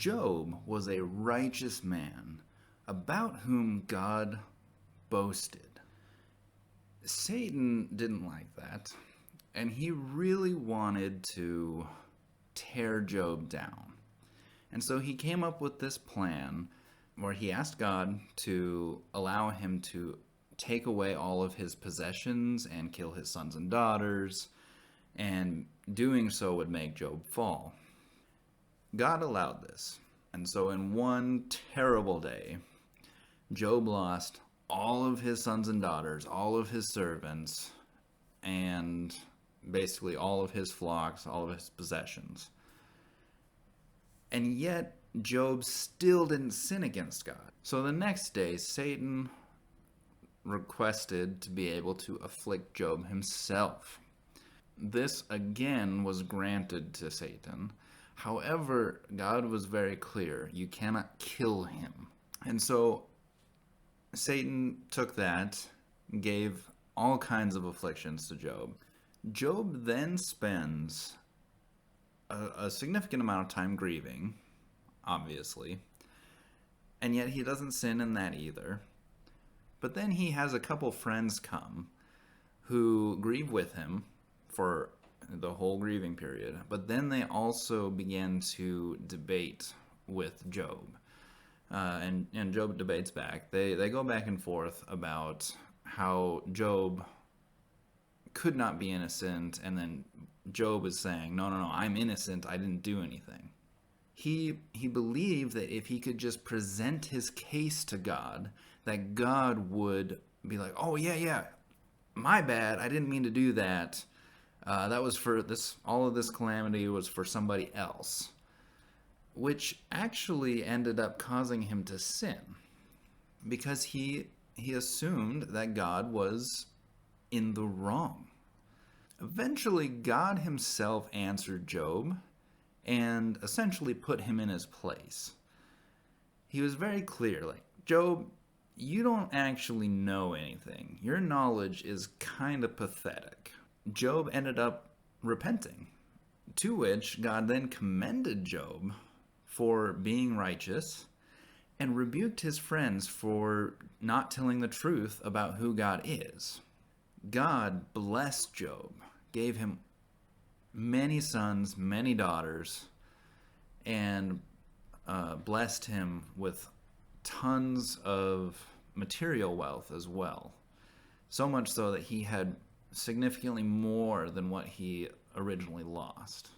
Job was a righteous man about whom God boasted. Satan didn't like that, and he really wanted to tear Job down. And so he came up with this plan where he asked God to allow him to take away all of his possessions and kill his sons and daughters, and doing so would make Job fall. God allowed this. And so in one terrible day, Job lost all of his sons and daughters, all of his servants, and basically all of his flocks, all of his possessions. And yet, Job still didn't sin against God. So the next day, Satan requested to be able to afflict Job himself. This again was granted to Satan. However, God was very clear, you cannot kill him. And so Satan took that, gave all kinds of afflictions to Job. Job then spends a significant amount of time grieving, obviously, and yet he doesn't sin in that either. But then he has a couple friends come who grieve with him for the whole grieving period, but then they also begin to debate with Job. And Job debates back. They go back and forth about how Job could not be innocent, and then Job is saying, no, I'm innocent, I didn't do anything. He believed that if he could just present his case to God, that God would be like, oh, yeah, my bad, I didn't mean to do that. That was for this, all of this calamity was for somebody else. Which actually ended up causing him to sin, because he assumed that God was in the wrong. Eventually, God himself answered Job and essentially put him in his place. He was very clear, like, Job, you don't actually know anything. Your knowledge is kind of pathetic. Job ended up repenting, to which God then commended Job for being righteous and rebuked his friends for not telling the truth about who God is. God blessed Job, gave him many sons, many daughters, and blessed him with tons of material wealth as well. So much so that he had significantly more than what he originally lost.